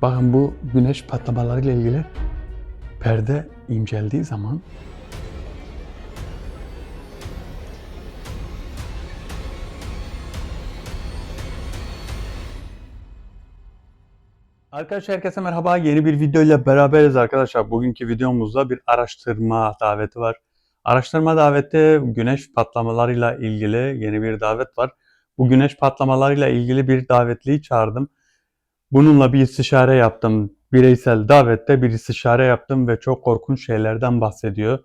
Bakın bu güneş patlamaları ile ilgili perde inceldiği zaman Arkadaşlar herkese merhaba. Yeni bir video ile beraberiz arkadaşlar. Bugünkü videomuzda bir araştırma daveti var. Araştırma daveti güneş patlamalarıyla ilgili yeni bir davet var. Bu güneş patlamalarıyla ilgili bir davetliyi çağırdım. Bununla bir istişare yaptım. Bireysel davette bir istişare yaptım ve çok korkunç şeylerden bahsediyor.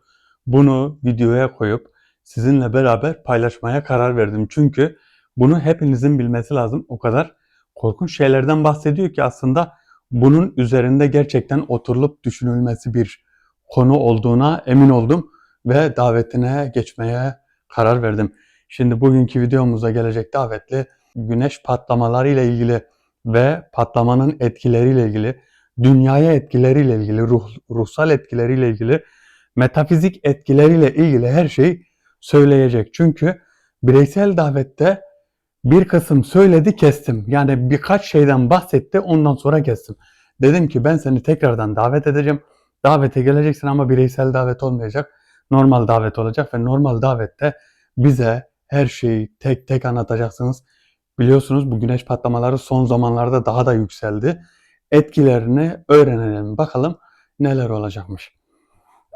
Bunu videoya koyup sizinle beraber paylaşmaya karar verdim. Çünkü bunu hepinizin bilmesi lazım. O kadar korkunç şeylerden bahsediyor ki aslında bunun üzerinde gerçekten oturulup düşünülmesi bir konu olduğuna emin oldum ve davetine geçmeye karar verdim. Şimdi bugünkü videomuzda gelecek davetli güneş patlamaları ile ilgili ve patlamanın etkileriyle ilgili, dünyaya etkileriyle ilgili, ruhsal etkileriyle ilgili, metafizik etkileriyle ilgili her şeyi söyleyecek. Çünkü bireysel davette bir kısım söyledi, kestim. Yani birkaç şeyden bahsetti, ondan sonra kestim. Dedim ki ben seni tekrardan davet edeceğim. Davete geleceksin ama bireysel davet olmayacak. Normal davet olacak ve normal davette bize her şeyi tek tek anlatacaksınız. Biliyorsunuz bu güneş patlamaları son zamanlarda daha da yükseldi. Etkilerini öğrenelim. Bakalım neler olacakmış.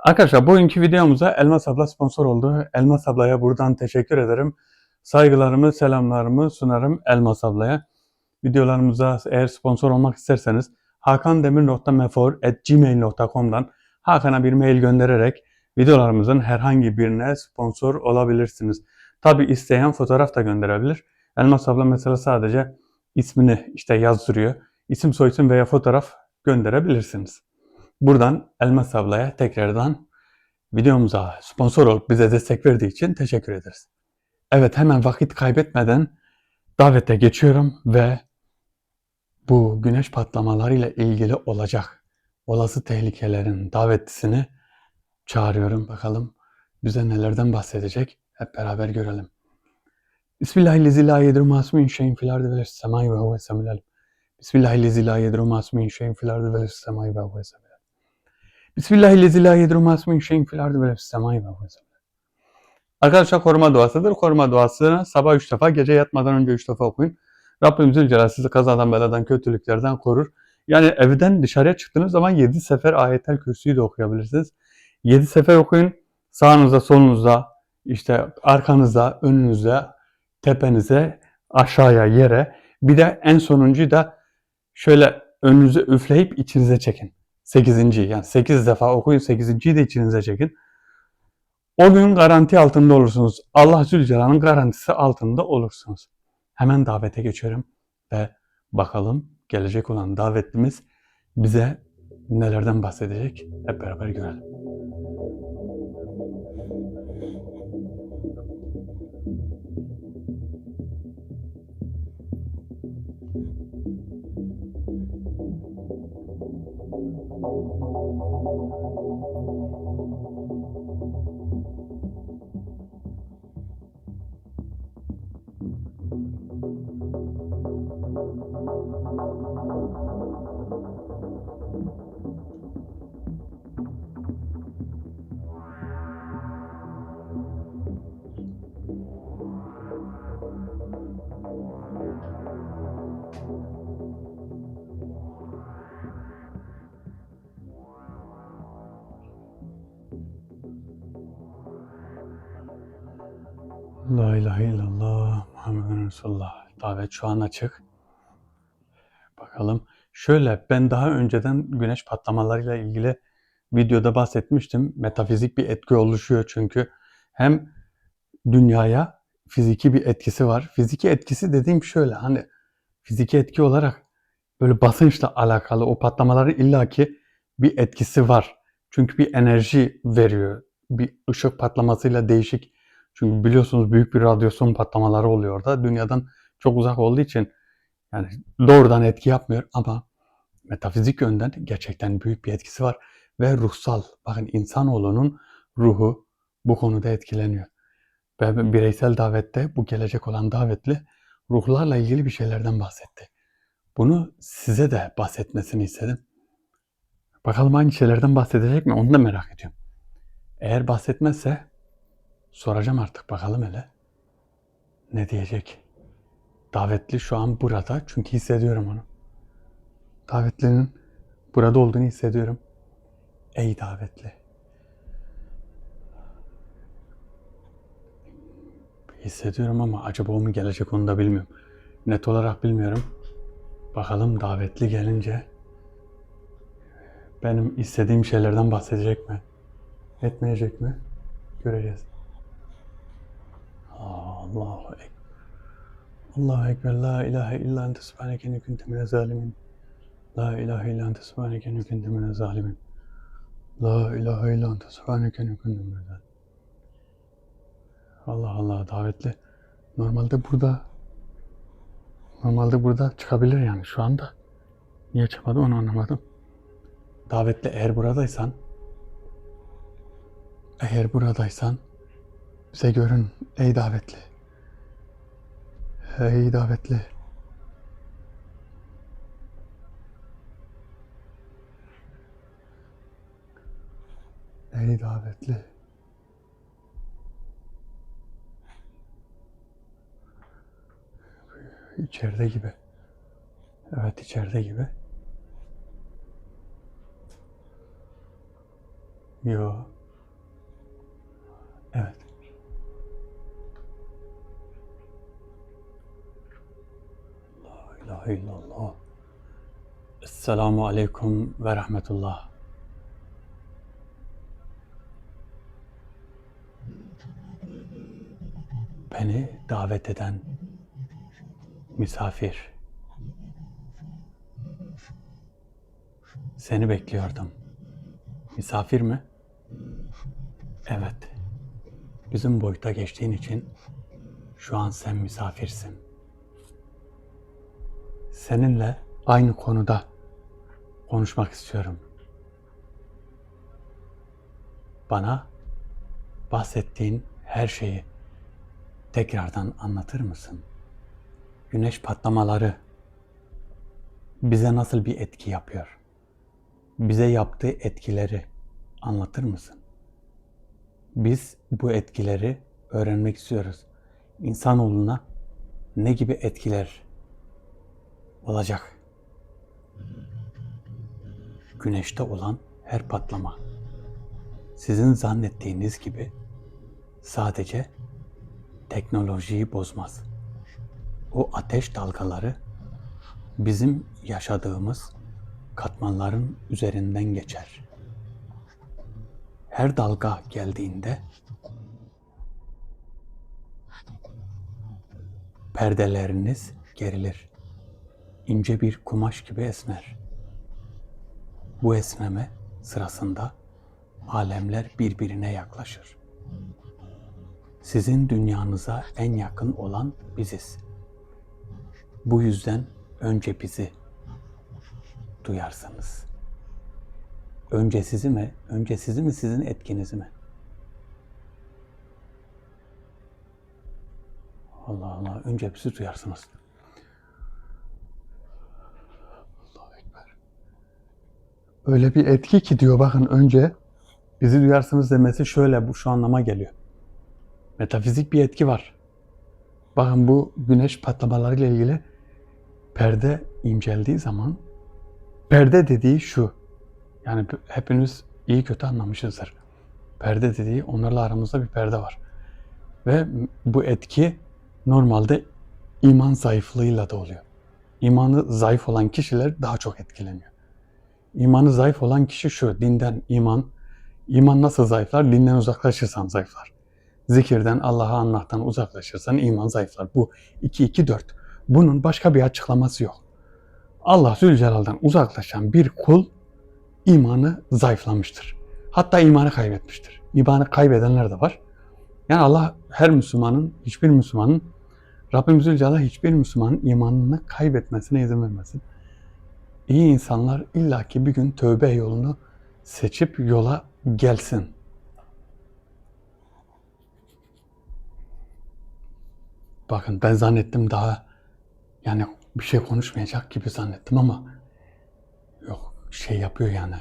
Arkadaşlar bugünkü videomuza Elmas Abla sponsor oldu. Elmas Abla'ya buradan teşekkür ederim. Saygılarımı, selamlarımı sunarım Elmas Abla'ya. Videolarımıza eğer sponsor olmak isterseniz hakandemir.mefor@gmail.com'dan Hakan'a bir mail göndererek videolarımızın herhangi birine sponsor olabilirsiniz. Tabi isteyen fotoğraf da gönderebilir. Elmas Abla mesela sadece ismini yazdırıyor. İsim, soyisim veya fotoğraf gönderebilirsiniz. Buradan Elmas Abla'ya tekrardan videomuza sponsor olup bize destek verdiği için teşekkür ederiz. Evet, hemen vakit kaybetmeden davete geçiyorum ve bu güneş patlamalarıyla ilgili olacak olası tehlikelerin davetlisini çağırıyorum. Bakalım bize nelerden bahsedecek, hep beraber görelim. Bismillahirrahmanirrahim. La yedru min şeyin fil ardı ve semai ve huve semil alim. Bismillahirrahmanirrahim. La yedru min şeyin fil ardı ve semai ve huve semil alim. Bismillahirrahmanirrahim. La yedru min şeyin fil ardı ve semai ve huve semil alim. Arkadaşlar koruma duasıdır. Koruma duasını sabah 3 defa, gece yatmadan önce 3 defa okuyun. Rabbim Zülcelal sizi kazadan, beladan, kötülüklerden korur. Yani evden dışarıya çıktığınız zaman 7 sefer Ayetel Kürsü'yü de okuyabilirsiniz. 7 sefer okuyun. Sağınıza, solunuza, arkanıza, önünüze, tepenize, aşağıya, yere. Bir de en sonuncuyu da şöyle önünüze üfleyip içinize çekin. 8. Yani 8 defa okuyun. 8.yi de içinize çekin. O gün garanti altında olursunuz. Allah Zülcelal'ın garantisi altında olursunuz. Hemen davete geçiyorum ve bakalım gelecek olan davetlimiz bize nelerden bahsedecek, hep beraber görelim. La ilahe illallah Muhammeden Resulullah. Davet şu an açık. Bakalım. Şöyle, ben daha önceden güneş patlamalarıyla ilgili videoda bahsetmiştim. Metafizik bir etki oluşuyor çünkü hem dünyaya fiziki bir etkisi var. Fiziki etkisi dediğim şöyle, hani fiziki etki olarak böyle basınçla alakalı o patlamaların illaki bir etkisi var. Çünkü bir enerji veriyor. Bir ışık patlamasıyla değişik. Çünkü biliyorsunuz büyük bir radyasyon patlamaları oluyor orada. Dünyadan çok uzak olduğu için yani doğrudan etki yapmıyor ama metafizik yönden gerçekten büyük bir etkisi var. Ve ruhsal, bakın insanoğlunun ruhu bu konuda etkileniyor. Ve bireysel davette bu gelecek olan davetli ruhlarla ilgili bir şeylerden bahsetti. Bunu size de bahsetmesini istedim. Bakalım aynı şeylerden bahsedecek mi? Onu da merak ediyorum. Eğer bahsetmezse soracağım artık, bakalım hele. Ne diyecek? Davetli şu an burada çünkü hissediyorum onu. Davetlinin burada olduğunu hissediyorum. Ey davetli. Hissediyorum ama acaba o mu gelecek onu da bilmiyorum. Net olarak bilmiyorum. Bakalım davetli gelince benim istediğim şeylerden bahsedecek mi? Etmeyecek mi? Göreceğiz. Allahu Ekber. Allahu Ekber. La ilahe illa ente subhaneke inni kuntu minez zalimin. La ilahe illa ente subhaneke inni kuntu minez zalimin. La ilahe illa ente subhaneke inni kuntu minez zalimin. Allah Allah, davetli. Normalde burada çıkabilir yani şu anda. Niye çıkmadı onu anlamadım. Davetli, eğer buradaysan bize görün ey davetli. Ey davetli. Ey davetli. İçeride gibi. Evet, içeride gibi. Yo. Evet. La ilahe illallah. Esselamu aleyküm ve rahmetullah. Beni davet eden misafir. Seni bekliyordum. Misafir mi? Evet. Bizim boyuta geçtiğin için şu an sen misafirsin. Seninle aynı konuda konuşmak istiyorum. Bana bahsettiğin her şeyi tekrardan anlatır mısın? Güneş patlamaları bize nasıl bir etki yapıyor? Bize yaptığı etkileri anlatır mısın? Biz bu etkileri öğrenmek istiyoruz. İnsanoğluna ne gibi etkiler olacak? Güneşte olan her patlama sizin zannettiğiniz gibi sadece teknolojiyi bozmaz. O ateş dalgaları bizim yaşadığımız katmanların üzerinden geçer. Her dalga geldiğinde perdeleriniz gerilir. İnce bir kumaş gibi esner. Bu esneme sırasında alemler birbirine yaklaşır. Sizin dünyanıza en yakın olan biziz. Bu yüzden önce bizi duyarsınız. Önce sizi mi? Önce sizi mi, sizin etkinizi mi? Allah Allah, önce bizi duyarsınız. Allahu Ekber. Öyle bir etki ki diyor, bakın, önce bizi duyarsınız demesi şöyle, bu şu anlama geliyor. Metafizik bir etki var. Bakın, bu güneş patlamalarıyla ilgili perde inceldiği zaman, perde dediği şu, yani hepiniz iyi kötü anlamışızdır. Perde dediği, onlarla aramızda bir perde var. Ve bu etki normalde iman zayıflığıyla da oluyor. İmanı zayıf olan kişiler daha çok etkileniyor. İmanı zayıf olan kişi şu, dinden iman nasıl zayıflar? Dinden uzaklaşırsan zayıflar. Zikirden, Allah'ı anmaktan uzaklaşırsan iman zayıflar. Bu 2-2-4. Bunun başka bir açıklaması yok. Allah Zülcelal'dan uzaklaşan bir kul imanı zayıflamıştır. Hatta imanı kaybetmiştir. İmanı kaybedenler de var. Yani Allah hiçbir Müslümanın, Rabbimiz Zülcelal hiçbir Müslümanın imanını kaybetmesine izin vermesin. İyi insanlar illaki bir gün tövbe yolunu seçip yola gelsin. Bakın, ben zannettim daha, yani bir şey konuşmayacak gibi zannettim ama yok, şey yapıyor yani.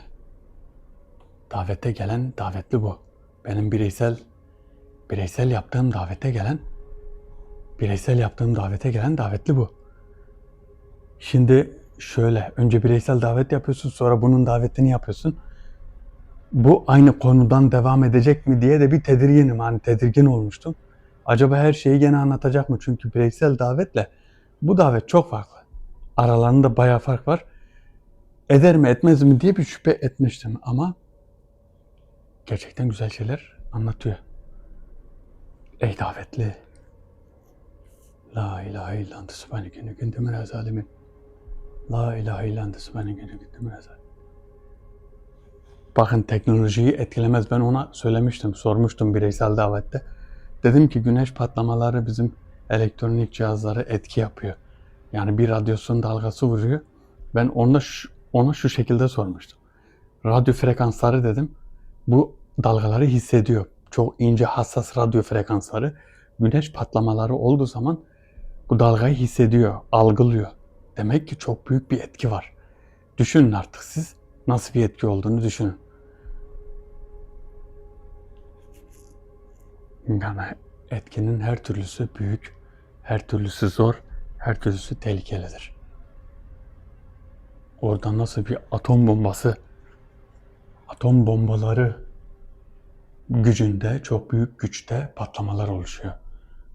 Davete gelen davetli bu. Benim bireysel yaptığım davete gelen davetli bu. Şimdi şöyle, önce bireysel davet yapıyorsun, sonra bunun davetini yapıyorsun. Bu aynı konudan devam edecek mi diye de bir tedirginim. Hani tedirgin olmuştum. Acaba her şeyi gene anlatacak mı? Çünkü bireysel davetle bu davet çok farklı. Aralarında bayağı fark var. Eder mi etmez mi diye bir şüphe etmiştim ama gerçekten güzel şeyler anlatıyor. Ey davetli. La ilahe illa ente subhaneke inni kuntu minez zalimin. La ilahe illa ente subhaneke inni kuntu minez zalimin. Bakın, teknolojiyi etkilemez. Ben ona söylemiştim, sormuştum bireysel davette. Dedim ki güneş patlamaları bizim elektronik cihazları etki yapıyor. Yani bir radyasyon dalgası vuruyor. Ben ona şu şekilde sormuştum. Radyo frekansları dedim, bu dalgaları hissediyor. Çok ince, hassas radyo frekansları. Güneş patlamaları olduğu zaman bu dalgayı hissediyor, algılıyor. Demek ki çok büyük bir etki var. Düşünün artık siz, nasıl bir etki olduğunu düşünün. Yani etkinin her türlüsü büyük, her türlüsü zor, her türlüsü tehlikelidir. Orada nasıl bir atom bombaları gücünde, çok büyük güçte patlamalar oluşuyor.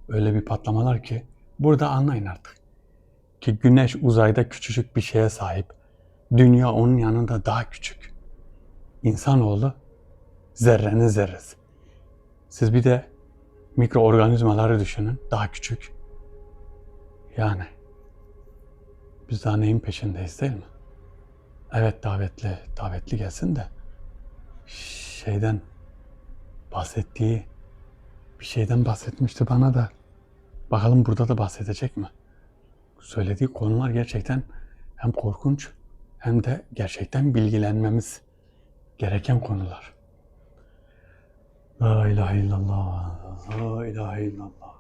Öyle bir patlamalar ki burada anlayın artık. Ki güneş uzayda küçücük bir şeye sahip. Dünya onun yanında daha küçük. İnsanoğlu zerrenin zerresi. Siz bir de mikroorganizmaları düşünün, daha küçük. Yani biz daha neyin peşindeyiz, değil mi? Evet, davetli gelsin de şeyden bahsettiği bir şeyden bahsetmişti bana da. Bakalım burada da bahsedecek mi? Söylediği konular gerçekten hem korkunç hem de gerçekten bilgilenmemiz gereken konular. La ilahe illallah, la ilahe illallah,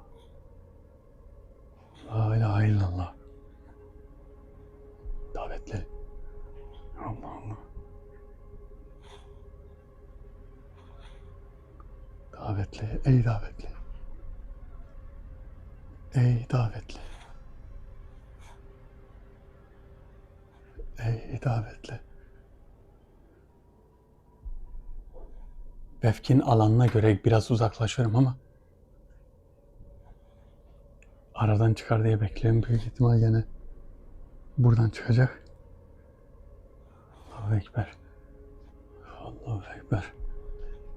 la ilahe illallah. Davetli. Allah Allah. Davetli, ey davetli. Ey davetli. Ey davetli. Vefkin alanına göre biraz uzaklaşıyorum ama aradan çıkar diye bekliyorum. Büyük ihtimal gene buradan çıkacak. Allahu Ekber. Allahu Ekber.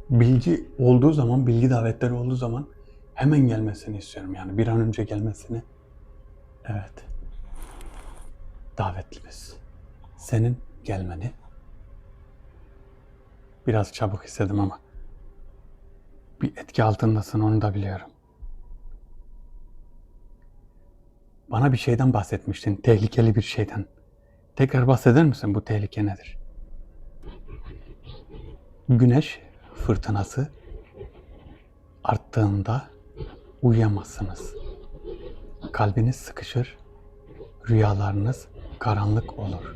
Bilgi olduğu zaman, bilgi davetleri olduğu zaman hemen gelmesini istiyorum. Yani bir an önce gelmesini. Evet. Davetlimiz. Senin gelmeni biraz çabuk istedim ama bir etki altındasın, onu da biliyorum. Bana bir şeyden bahsetmiştin, tehlikeli bir şeyden. Tekrar bahseder misin, bu tehlike nedir? Güneş fırtınası arttığında uyuyamazsınız. Kalbiniz sıkışır, rüyalarınız karanlık olur.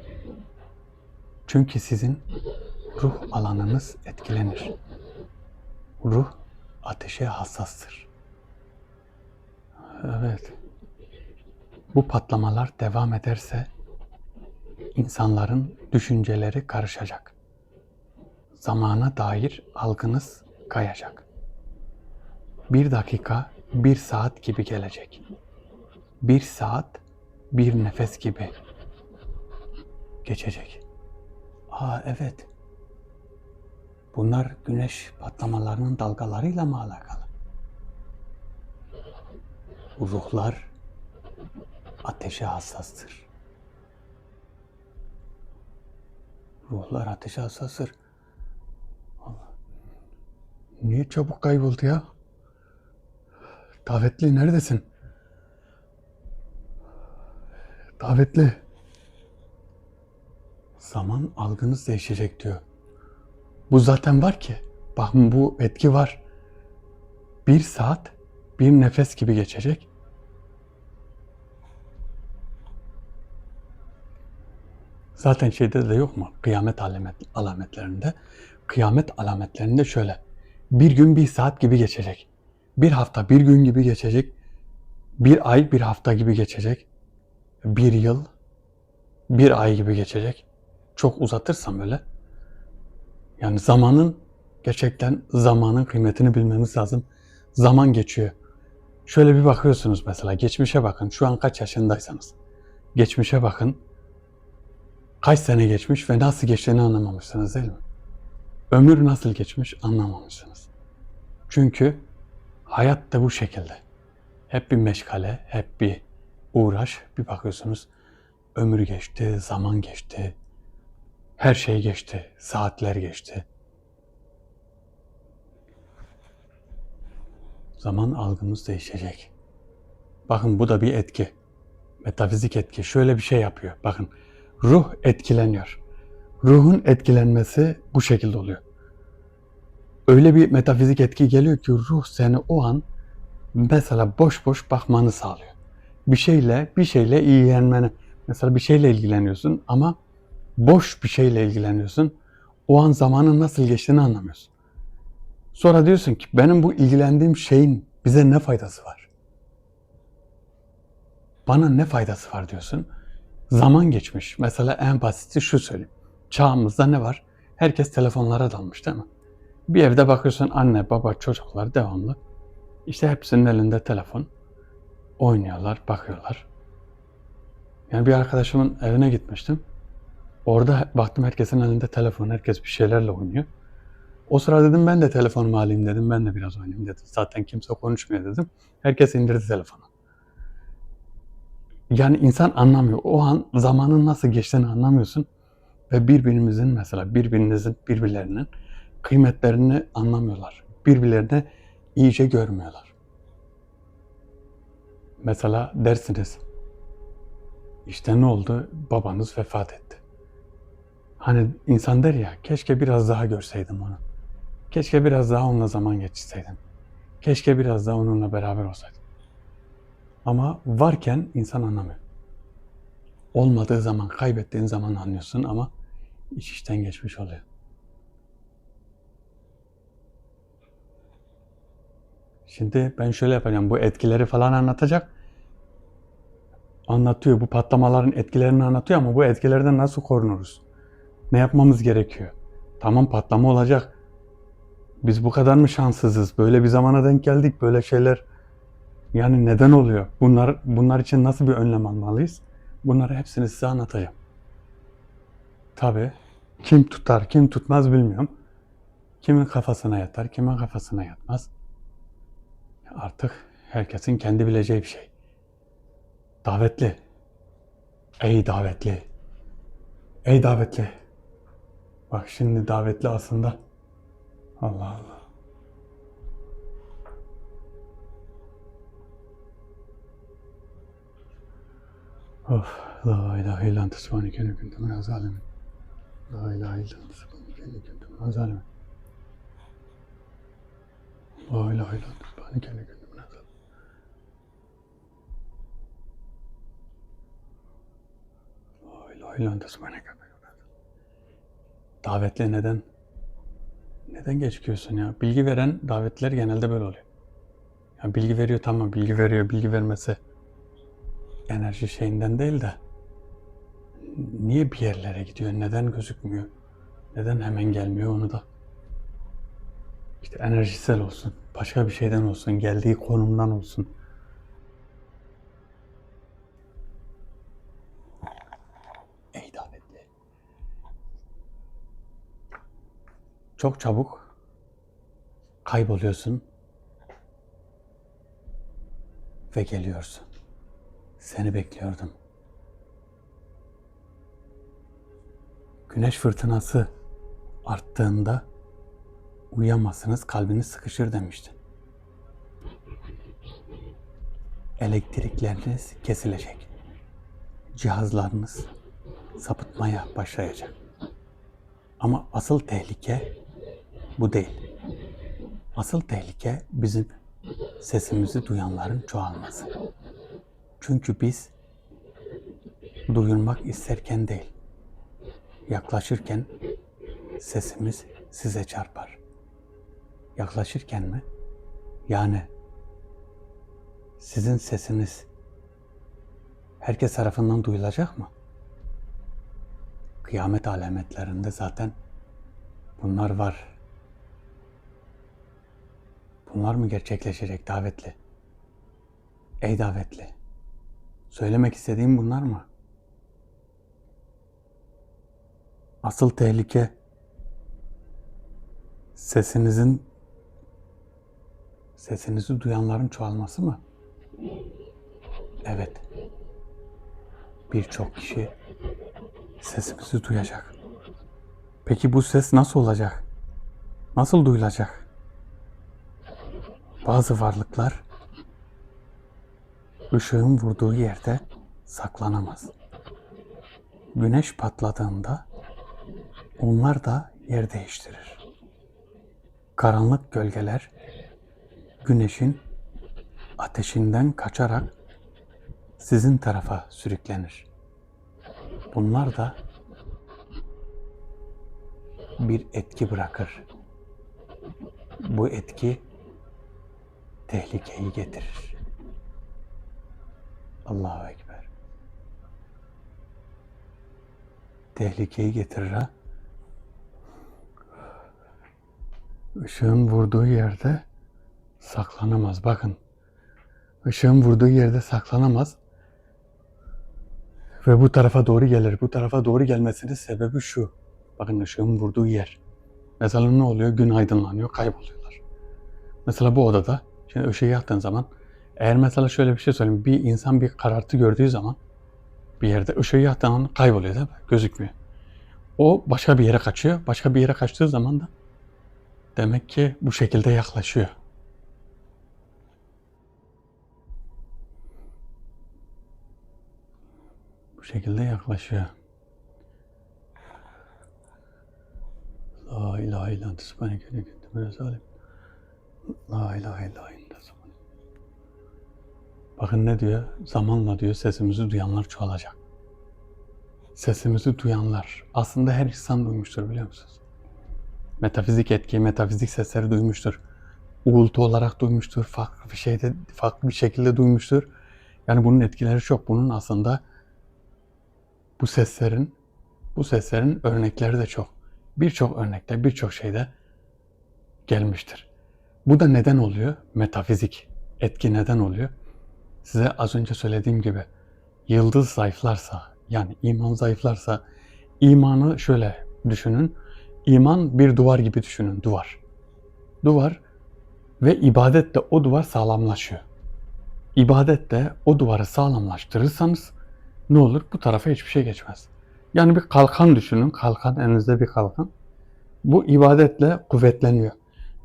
Çünkü sizin ruh alanınız etkilenir. Ruh ateşe hassastır. Evet. Bu patlamalar devam ederse insanların düşünceleri karışacak. Zamana dair algınız kayacak. 1 dakika, 1 saat gibi gelecek. 1 saat, bir nefes gibi geçecek. Evet. Bunlar güneş patlamalarının dalgalarıyla mı alakalı? Ruhlar ateşe hassastır. Ruhlar ateşe hassastır. Niye çabuk kayboldu ya? Davetli neredesin? Davetli. Zaman algınız değişecek diyor. Bu zaten var ki. Bakın, bu etki var. 1 saat, bir nefes gibi geçecek. Zaten şeyde de yok mu? Kıyamet alametlerinde. Kıyamet alametlerinde şöyle. Bir gün bir saat gibi geçecek. Bir hafta bir gün gibi geçecek. Bir ay bir hafta gibi geçecek. Bir yıl bir ay gibi geçecek. Çok uzatırsam öyle. Yani gerçekten zamanın kıymetini bilmemiz lazım. Zaman geçiyor. Şöyle bir bakıyorsunuz mesela, geçmişe bakın. Şu an kaç yaşındaysanız. Geçmişe bakın. Kaç sene geçmiş ve nasıl geçtiğini anlamamışsınız değil mi? Ömür nasıl geçmiş anlamamışsınız. Çünkü hayat da bu şekilde. Hep bir meşgale, hep bir uğraş. Bir bakıyorsunuz ömür geçti, zaman geçti. Her şey geçti, saatler geçti. Zaman algımız değişecek. Bakın bu da bir etki. Metafizik etki. Şöyle bir şey yapıyor. Bakın ruh etkileniyor. Ruhun etkilenmesi bu şekilde oluyor. Öyle bir metafizik etki geliyor ki ruh seni o an mesela boş boş bakmanı sağlıyor. Bir şeyle ilgilenmeni. Mesela bir şeyle ilgileniyorsun ama boş bir şeyle ilgileniyorsun. O an zamanın nasıl geçtiğini anlamıyorsun. Sonra diyorsun ki benim bu ilgilendiğim şeyin bize ne faydası var? Bana ne faydası var diyorsun. Zaman geçmiş. Mesela en basiti şu söyleyeyim. Çağımızda ne var? Herkes telefonlara dalmış değil mi? Bir evde bakıyorsun anne, baba, çocuklar devamlı. İşte hepsinin elinde telefon. Oynuyorlar, bakıyorlar. Yani bir arkadaşımın evine gitmiştim. Orada baktım herkesin elinde telefon, herkes bir şeylerle oynuyor. O sıra dedim ben de telefonumu alayım dedim, ben de biraz oynayayım dedim. Zaten kimse konuşmuyor dedim. Herkes indirdi telefonu. Yani insan anlamıyor. O an zamanın nasıl geçtiğini anlamıyorsun. Ve birbirlerinin kıymetlerini anlamıyorlar. Birbirlerini iyice görmüyorlar. Mesela dersiniz, işte ne oldu? Babanız vefat etti. Hani insan der ya, keşke biraz daha görseydim onu. Keşke biraz daha onunla zaman geçirseydim. Keşke biraz daha onunla beraber olsaydım. Ama varken insan anlamıyor. Olmadığı zaman, kaybettiğin zaman anlıyorsun ama iş işten geçmiş oluyor. Şimdi ben şöyle yapacağım, bu etkileri falan anlatacak. Anlatıyor, bu patlamaların etkilerini anlatıyor ama bu etkilerden nasıl korunuruz? Ne yapmamız gerekiyor? Tamam, patlama olacak. Biz bu kadar mı şanssızız? Böyle bir zamana denk geldik, böyle şeyler. Yani neden oluyor? Bunlar için nasıl bir önlem almalıyız? Bunları hepsini size anlatacağım. Tabii kim tutar, kim tutmaz bilmiyorum. Kimin kafasına yatar, kimin kafasına yatmaz. Artık herkesin kendi bileceği bir şey. Davetli. Ey davetli. Ey davetli. Bak şimdi davetli aslında. Allah Allah. Of. La ilahe illallah subhaneke ne kuntu minel zalimin. La ilahe illallah subhaneke ne kuntu minel zalimin. La ilahe illallah subhaneke ne kuntu minel zalimin. La ilahe illallah subhaneke ne kuntu minel zalimin. Davetli neden gecikiyorsun ya? Bilgi veren davetler genelde böyle oluyor. Ya bilgi veriyor, tamam, bilgi veriyor, bilgi vermesi enerji şeyinden değil de niye bir yerlere gidiyor, neden gözükmüyor, neden hemen gelmiyor onu da. İşte enerjisel olsun, başka bir şeyden olsun, geldiği konumdan olsun. Ey davetli. Çok çabuk kayboluyorsun ve geliyorsun. Seni bekliyordum. Güneş fırtınası arttığında uyuyamazsınız, kalbiniz sıkışır demiştin. Elektrikleriniz kesilecek. Cihazlarınız sapıtmaya başlayacak. Ama asıl tehlike bu değil. Asıl tehlike bizim sesimizi duyanların çoğalması. Çünkü biz duyulmak isterken değil, Yaklaşırken sesimiz size çarpar. Yaklaşırken mi? Yani sizin sesiniz herkes tarafından duyulacak mı? Kıyamet alametlerinde zaten bunlar var. Bunlar mı gerçekleşecek davetli? Ey davetli, söylemek istediğim bunlar mı? Asıl tehlike sesinizi duyanların çoğalması mı? Evet. Birçok kişi sesimizi duyacak. Peki bu ses nasıl olacak? Nasıl duyulacak? Bazı varlıklar ışığın vurduğu yerde saklanamaz. Güneş patladığında onlar da yer değiştirir. Karanlık gölgeler güneşin ateşinden kaçarak sizin tarafa sürüklenir. Bunlar da bir etki bırakır. Bu etki tehlikeyi getirir. Allahu Ekber. Tehlikeyi getirir ha. Işığın vurduğu yerde saklanamaz. Bakın. Işığın vurduğu yerde saklanamaz. Ve bu tarafa doğru gelir. Bu tarafa doğru gelmesinin sebebi şu. Bakın ışığın vurduğu yer. Mesela ne oluyor? Gün aydınlanıyor, kayboluyorlar. Mesela bu odada, şimdi ışığı yaktığın zaman, eğer mesela şöyle bir şey söyleyeyim, bir insan bir karartı gördüğü zaman bir yerde ışığı yaktığın zaman kayboluyor değil mi? Gözükmüyor. O başka bir yere kaçıyor. Başka bir yere kaçtığı zaman da demek ki bu şekilde yaklaşıyor. Bu şekilde yaklaşıyor. La ilahe illallah subhaneke ve kuntu zalim. La ilahe illallah. Bakın ne diyor? Zamanla diyor sesimizi duyanlar çoğalacak. Sesimizi duyanlar. Aslında her insan duymuştur biliyor musunuz? Metafizik etki, metafizik sesleri duymuştur. Uğultu olarak duymuştur. Farklı bir şekilde duymuştur. Yani bunun etkileri çok. Bunun aslında bu seslerin örnekleri de çok. Birçok örnekte, birçok şeyde gelmiştir. Bu da neden oluyor? Metafizik etki neden oluyor? Size az önce söylediğim gibi yıldız zayıflarsa, yani iman zayıflarsa, imanı şöyle düşünün. İman bir duvar gibi düşünün, duvar. Duvar ve ibadetle o duvar sağlamlaşıyor. İbadetle o duvarı sağlamlaştırırsanız ne olur? Bu tarafa hiçbir şey geçmez. Yani bir kalkan düşünün, kalkan, elinizde bir kalkan. Bu ibadetle kuvvetleniyor.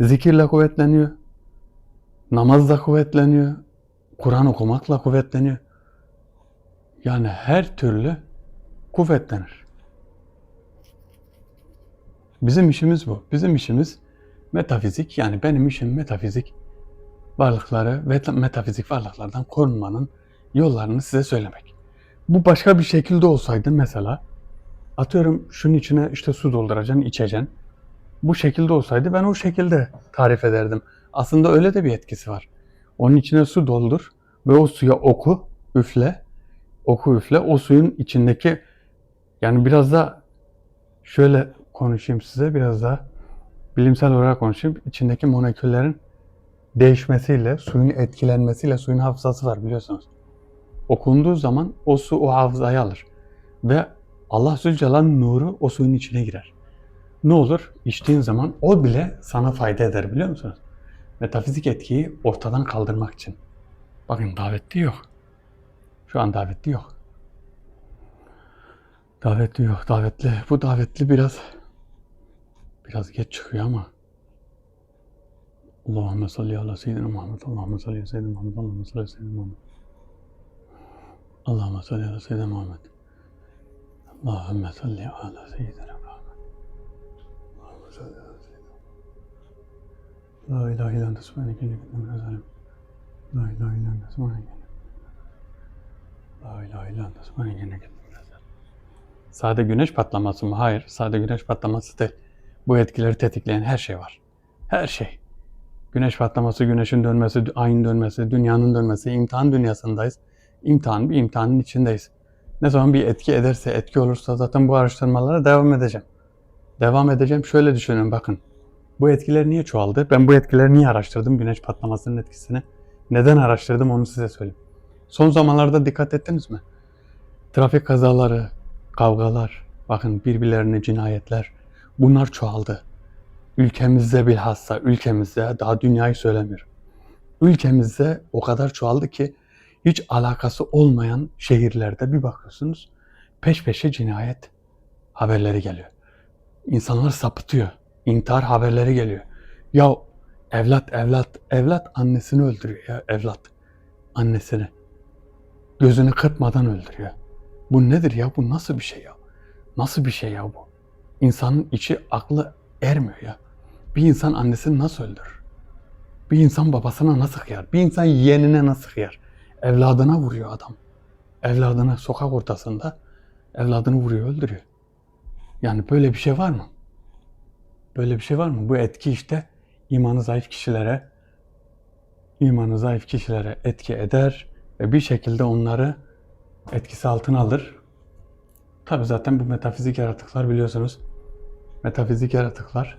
Zikirle kuvvetleniyor. Namazla kuvvetleniyor. Kur'an okumakla kuvvetleniyor. Yani her türlü kuvvetlenir. Bizim işimiz bu. Bizim işimiz metafizik, yani benim işim metafizik varlıkları ve metafizik varlıklardan korunmanın yollarını size söylemek. Bu başka bir şekilde olsaydı mesela, atıyorum şunun içine işte su dolduracaksın, içeceksin. Bu şekilde olsaydı ben o şekilde tarif ederdim. Aslında öyle de bir etkisi var. Onun içine su doldur ve o suya oku, üfle. Oku üfle. O suyun içindeki, yani biraz da şöyle konuşayım size, biraz daha bilimsel olarak konuşayım. İçindeki moleküllerin değişmesiyle, suyun etkilenmesiyle suyun hafızası var biliyorsunuz. Okunduğu zaman o su o hafızayı alır. Ve Allah Zülcelal'in nuru o suyun içine girer. Ne olur? İçtiğin zaman o bile sana fayda eder biliyor musunuz? Metafizik etkiyi ortadan kaldırmak için. Bakın davetli yok. Şu an davetli yok. Davetli yok, davetli. Bu davetli biraz geç çıkıyor ama. Allahümme salli ala seyyidina Muhammed. Allahümme salli ala seyyidina Muhammed. Allahümme salli ala seyyidina Muhammed. Allahümme salli ala seyyidina Muhammed. Allahümme salli ala seyyidina Muhammed. Allahümme salli ala seyyidina Muhammed. La ilahe illallah subhaneke ve kuntu zalim. La ilahe illallah subhaneke. La ilahe illallah subhaneke ve kuntu zalim. Sade güneş patlaması mı? Hayır. Sade güneş patlaması değil. Bu etkileri tetikleyen her şey var. Her şey. Güneş patlaması, güneşin dönmesi, ayın dönmesi, dünyanın dönmesi, imtihan dünyasındayız. İmtihan, bir imtihanın içindeyiz. Ne zaman bir etki ederse, etki olursa zaten bu araştırmalara devam edeceğim. Devam edeceğim. Şöyle düşünün bakın. Bu etkiler niye çoğaldı? Ben bu etkileri niye araştırdım? Güneş patlamasının etkisini. Neden araştırdım onu size söyleyeyim. Son zamanlarda dikkat ettiniz mi? Trafik kazaları, kavgalar, bakın birbirlerine cinayetler. Bunlar çoğaldı. Ülkemizde bilhassa, ülkemizde, daha dünyayı söylemiyorum. Ülkemizde o kadar çoğaldı ki hiç alakası olmayan şehirlerde bir bakıyorsunuz peş peşe cinayet haberleri geliyor. İnsanlar sapıtıyor. İntihar haberleri geliyor. Ya evlat annesini öldürüyor ya evlat. Annesini. Gözünü kırpmadan öldürüyor. Bu nedir ya? Bu nasıl bir şey ya? Nasıl bir şey ya bu? İnsanın içi aklı ermiyor ya. Bir insan annesini nasıl öldürür? Bir insan babasına nasıl kıyar? Bir insan yeğenine nasıl kıyar? Evladına vuruyor adam. Evladına sokak ortasında evladını vuruyor, öldürüyor. Yani böyle bir şey var mı? Böyle bir şey var mı? Bu etki işte imanı zayıf kişilere etki eder ve bir şekilde onları etkisi altına alır. Tabi zaten bu metafizik yaratıklar biliyorsunuz. Metafizik yaratıklar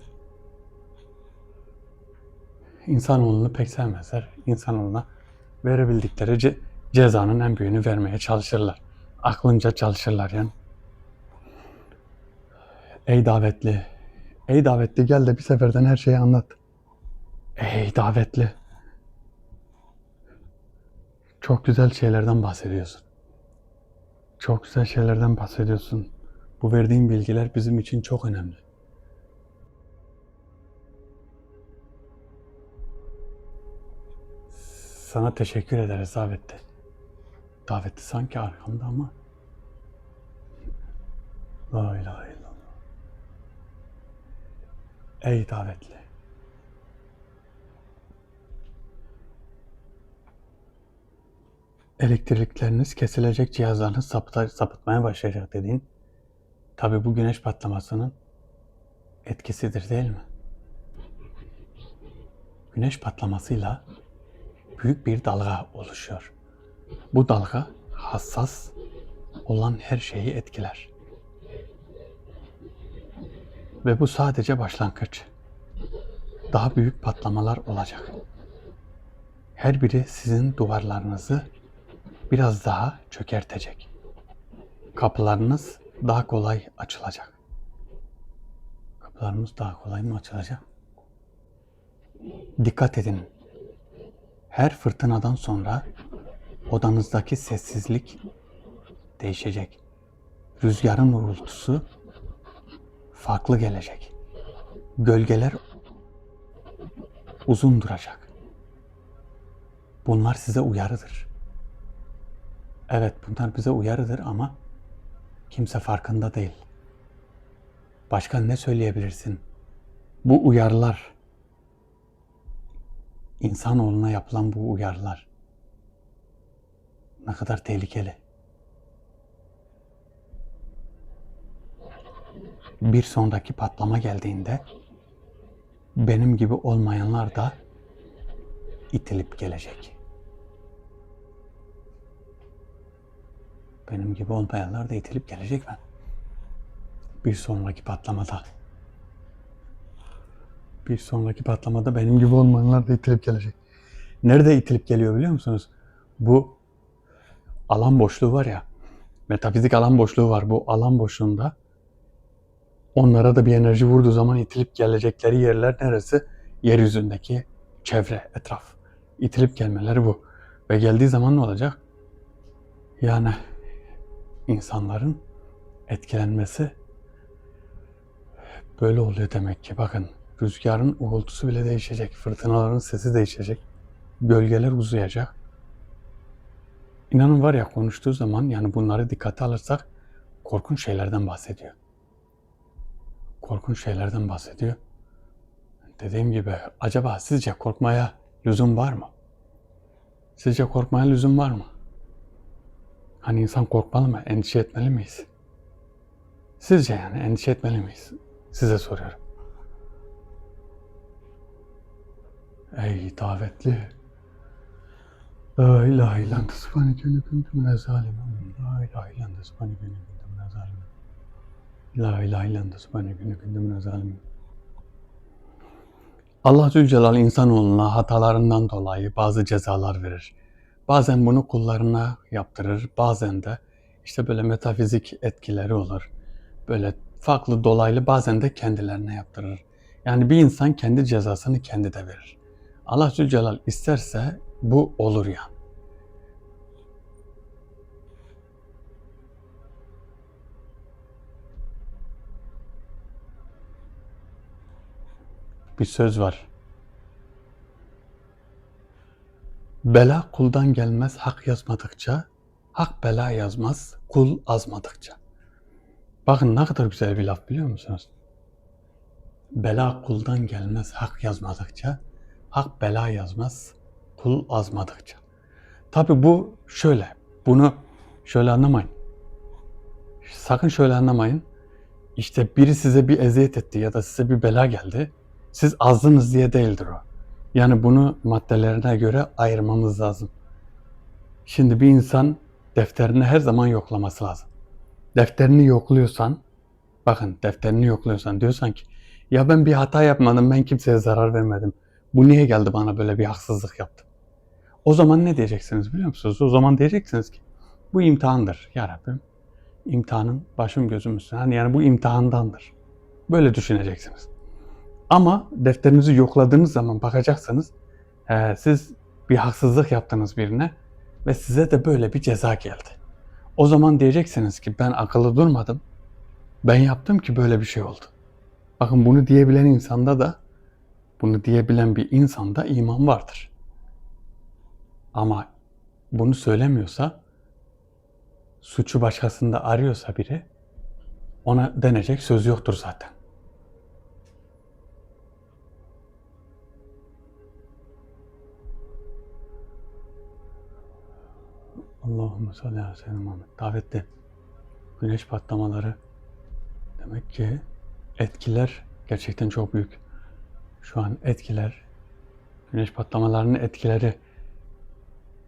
insanoğlunu pek sevmezler. İnsanoğluna verebildikleri cezanın en büyüğünü vermeye çalışırlar. Aklınca çalışırlar yani. Ey davetli, ey davetli gel de bir seferden her şeyi anlat. Ey davetli. Çok güzel şeylerden bahsediyorsun. Çok güzel şeylerden bahsediyorsun. Bu verdiğin bilgiler bizim için çok önemli. Sana teşekkür ederiz davetli. Davetli sanki arkamda ama. La ilahe illallah. Ey davetli. Elektrikleriniz kesilecek, cihazlarınız sapıtmaya başlayacak dediğin. Tabii bu güneş patlamasının etkisidir değil mi? Güneş patlamasıyla büyük bir dalga oluşuyor. Bu dalga hassas olan her şeyi etkiler. Ve bu sadece başlangıç. Daha büyük patlamalar olacak. Her biri sizin duvarlarınızı biraz daha çökertecek. Kapılarınız daha kolay açılacak. Kapılarımız daha kolay mı açılacak? Dikkat edin. Her fırtınadan sonra odanızdaki sessizlik değişecek. Rüzgarın uğultusu farklı gelecek. Gölgeler uzun duracak. Bunlar size uyarıdır. Evet, bunlar bize uyarıdır ama kimse farkında değil. Başka ne söyleyebilirsin? Bu uyarılar, insanoğluna yapılan bu uyarılar ne kadar tehlikeli. Bir sonraki patlama geldiğinde benim gibi olmayanlar da itilip gelecek. Benim gibi olmayanlar da itilip gelecek ben. Bir sonraki patlamada benim gibi olmayanlar da itilip gelecek. Nerede itilip geliyor biliyor musunuz? Bu alan boşluğu var ya, metafizik alan boşluğu var. Bu alan boşluğunda onlara da bir enerji vurduğu zaman itilip gelecekleri yerler neresi? Yeryüzündeki çevre, etraf. İtilip gelmeleri bu. Ve geldiği zaman ne olacak? Yani insanların etkilenmesi böyle oluyor demek ki. Bakın rüzgarın uğultusu bile değişecek. Fırtınaların sesi değişecek. Gölgeler uzayacak. İnanın var ya konuştuğu zaman yani bunları dikkate alırsak korkunç şeylerden bahsediyor. Korkunç şeylerden bahsediyor. Dediğim gibi acaba sizce korkmaya lüzum var mı? Sizce korkmaya lüzum var mı? Hani insan korkmalı mı? Endişe etmeli miyiz? Sizce yani endişe etmeli miyiz? Size soruyorum. Ey davetli. La ilahe illallah subhaneke ne kuntu minez zalimin. La ilahe illallah subhaneke ne kuntu minez zalimin. La ilahe illallah subhaneke ne kuntu minez zalimin. Allah Zülcelal insanoğluna hatalarından dolayı bazı cezalar verir. Bazen bunu kullarına yaptırır, bazen de işte böyle metafizik etkileri olur. Böyle farklı dolaylı bazen de kendilerine yaptırır. Yani bir insan kendi cezasını kendi de verir. Allah Zülcelal isterse bu olur yani. Bir söz var. Bela kuldan gelmez hak yazmadıkça, hak bela yazmaz kul azmadıkça. Bakın ne kadar güzel bir laf biliyor musunuz? Bela kuldan gelmez hak yazmadıkça, hak bela yazmaz kul azmadıkça. Tabi bu şöyle, bunu şöyle anlamayın. Sakın şöyle anlamayın. İşte biri size bir eziyet etti ya da size bir bela geldi. Siz azdınız diye değildir o. Yani bunu maddelerine göre ayırmamız lazım. Şimdi bir insan defterini her zaman yoklaması lazım. Defterini yokluyorsan, bakın defterini yokluyorsan diyorsan ki ya ben bir hata yapmadım, ben kimseye zarar vermedim. Bu niye geldi bana böyle bir haksızlık yaptı? O zaman ne diyeceksiniz biliyor musunuz? O zaman diyeceksiniz ki bu imtihandır ya Rabbim. İmtihanın başım gözüm üstüne. Yani bu imtihandandır. Böyle düşüneceksiniz. Ama defterinizi yokladığınız zaman bakacaksınız siz bir haksızlık yaptınız birine ve size de böyle bir ceza geldi. O zaman diyeceksiniz ki ben akıllı durmadım. Ben yaptım ki böyle bir şey oldu. Bakın bunu diyebilen insanda da, bunu diyebilen bir insanda iman vardır. Ama bunu söylemiyorsa, suçu başkasında arıyorsa biri, ona denecek söz yoktur zaten. Allahümme salli ala seyyidina Muhammed. Davetli güneş patlamaları demek ki etkiler gerçekten çok büyük. Şu an etkiler, güneş patlamalarının etkileri,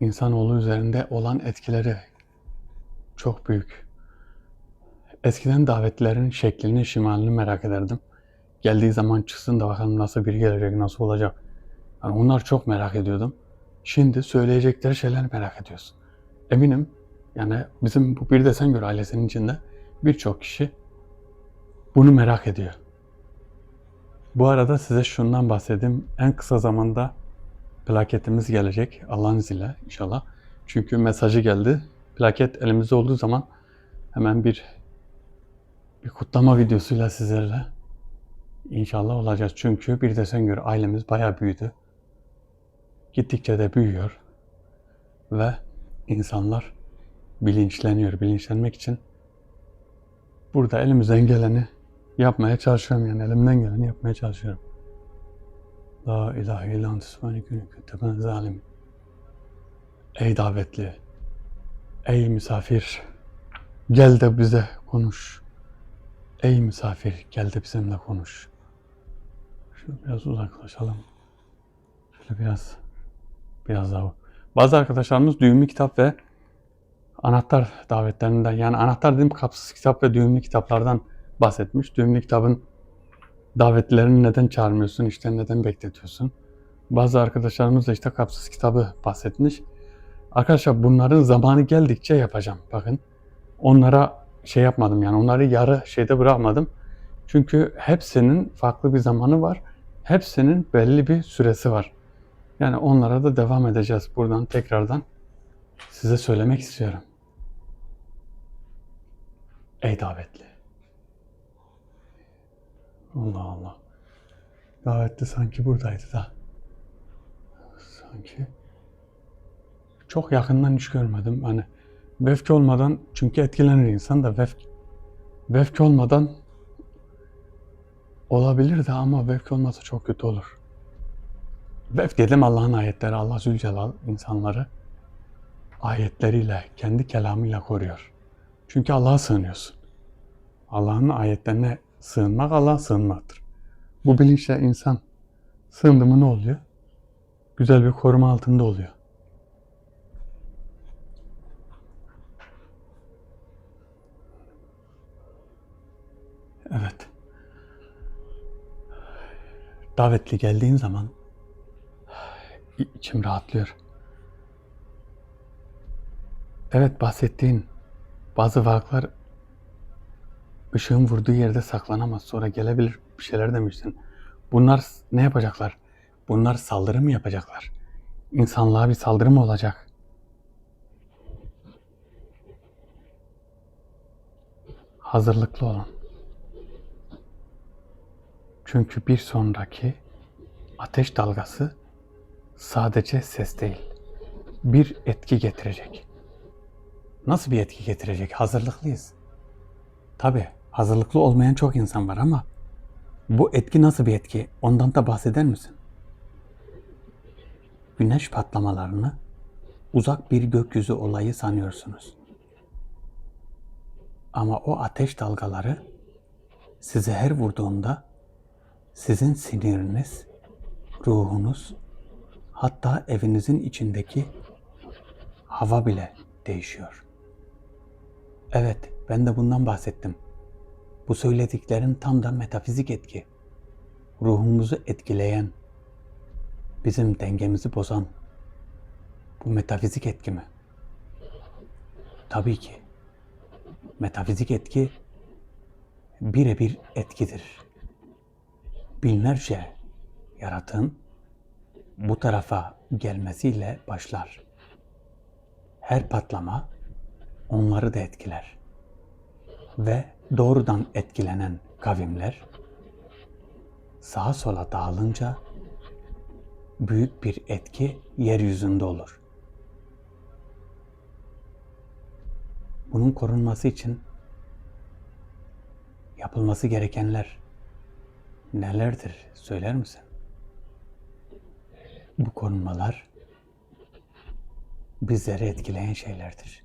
insanoğlu üzerinde olan etkileri çok büyük. Eskiden davetlerin şeklini, şimalini merak ederdim. Geldiği zaman çıksın da bakalım nasıl biri gelecek, nasıl olacak. Yani onlar çok merak ediyordum. Şimdi söyleyecekleri şeyler merak ediyorsun. Eminim yani bizim bu Bir Desen Gör ailesinin içinde birçok kişi bunu merak ediyor. Bu arada size şundan bahsedeyim. En kısa zamanda plaketimiz gelecek Allah'ın izniyle inşallah. Çünkü mesajı geldi. Plaket elimizde olduğu zaman hemen bir kutlama videosuyla sizlerle inşallah olacağız. Çünkü Bir Desen Gör ailemiz bayağı büyüdü. Gittikçe de büyüyor. Ve insanlar bilinçleniyor. Bilinçlenmek için burada elimizden geleni yapmaya çalışıyorum. Yani elimden geleni yapmaya çalışıyorum. La ilahe illallah subhaneke ne kuntu minez zalimin. Ey davetli, ey misafir, gel de bize konuş. Ey misafir, gel de bizimle konuş. Şöyle biraz uzaklaşalım. Şöyle biraz daha. Bazı arkadaşlarımız düğümlü kitap ve anahtar davetlerinden, yani anahtar dediğim kapsız kitap ve düğümlü kitaplardan bahsetmiş. Düğümlü kitabın davetlerini neden çağırmıyorsun, işte neden bekletiyorsun? Bazı arkadaşlarımız da işte kapsız kitabı bahsetmiş. Arkadaşlar bunların zamanı geldikçe yapacağım. Bakın onlara şey yapmadım, yani onları yarı şeyde bırakmadım. Çünkü hepsinin farklı bir zamanı var. Hepsinin belli bir süresi var. Yani onlara da devam edeceğiz. Buradan tekrardan size söylemek istiyorum. Ey davetli. Allah Allah. Davetli sanki buradaydı da. Sanki çok yakından hiç görmedim. Hani vefk olmadan, çünkü etkilenir insan da vefk olmadan olabilir de, ama vefk olmasa çok kötü olur. Vefk dedim, Allah'ın ayetleri. Allah Zülcelal insanları ayetleriyle, kendi kelamıyla koruyor. Çünkü Allah'a sığınıyorsun. Allah'ın ayetlerine sığınmak Allah'a sığınmaktır. Bu bilinçle insan sığındı mı ne oluyor? Güzel bir koruma altında oluyor. Evet. Davetli geldiğin zaman içim rahatlıyor. Evet, bahsettiğin bazı varlıklar ışığın vurduğu yerde saklanamaz. Sonra gelebilir, bir şeyler demiştin. Bunlar ne yapacaklar? Bunlar saldırı mı yapacaklar? İnsanlığa bir saldırı mı olacak? Hazırlıklı olun. Çünkü bir sonraki ateş dalgası sadece ses değil, bir etki getirecek. Nasıl bir etki getirecek? Hazırlıklıyız. Tabii hazırlıklı olmayan çok insan var ama bu etki nasıl bir etki? Ondan da bahseder misin? Güneş patlamalarını uzak bir gökyüzü olayı sanıyorsunuz. Ama o ateş dalgaları size her vurduğunda sizin siniriniz, ruhunuz, hatta evinizin içindeki hava bile değişiyor. Evet, ben de bundan bahsettim. Bu söylediklerin tam da metafizik etki. Ruhumuzu etkileyen, bizim dengemizi bozan bu metafizik etki mi? Tabii ki. Metafizik etki birebir etkidir. Binlerce yaratığın bu tarafa gelmesiyle başlar. Her patlama onları da etkiler. Ve doğrudan etkilenen kavimler sağa sola dağılınca büyük bir etki yeryüzünde olur. Bunun korunması için yapılması gerekenler nelerdir söyler misin? Bu korunmalar bizleri etkileyen şeylerdir.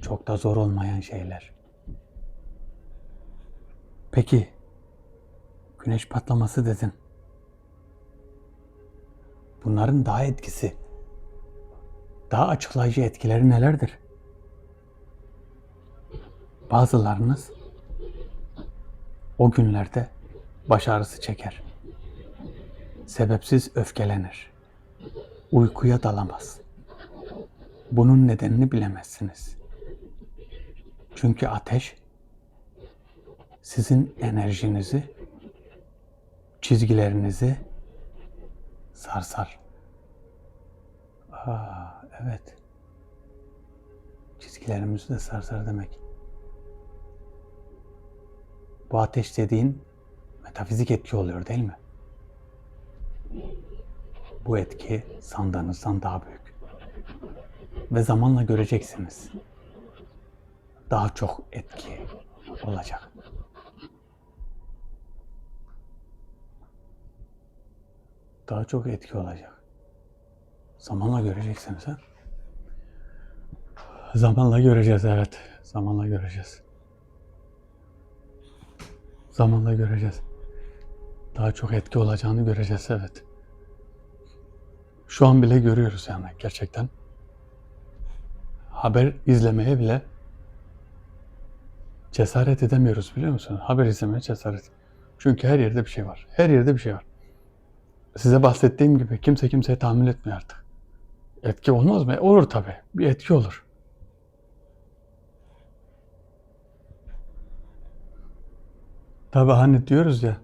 Çok da zor olmayan şeyler. Peki, güneş patlaması dedin. Bunların daha etkisi, daha açıklayıcı etkileri nelerdir? Bazılarınız o günlerde baş ağrısı çeker. Sebepsiz öfkelenir. Uykuya dalamaz. Bunun nedenini bilemezsiniz. Çünkü ateş sizin enerjinizi, çizgilerinizi sarsar. Evet. Çizgilerimizi de sarsar demek. Bu ateş dediğin metafizik etki oluyor değil mi? Bu etki sandığınızdan daha büyük. Ve zamanla göreceksiniz. Daha çok etki olacak. Daha çok etki olacak. Zamanla göreceksiniz ha? Zamanla göreceğiz, evet. Zamanla göreceğiz. Zamanla göreceğiz. Daha çok etki olacağını göreceğiz, evet. Şu an bile görüyoruz yani gerçekten. Haber izlemeye bile cesaret edemiyoruz biliyor musun? Haber izlemeye cesaret. Çünkü her yerde bir şey var. Her yerde bir şey var. Size bahsettiğim gibi kimse kimseye tahammül etmiyor artık. Etki olmaz mı? Olur tabii. Bir etki olur. Tabii hani diyoruz ya,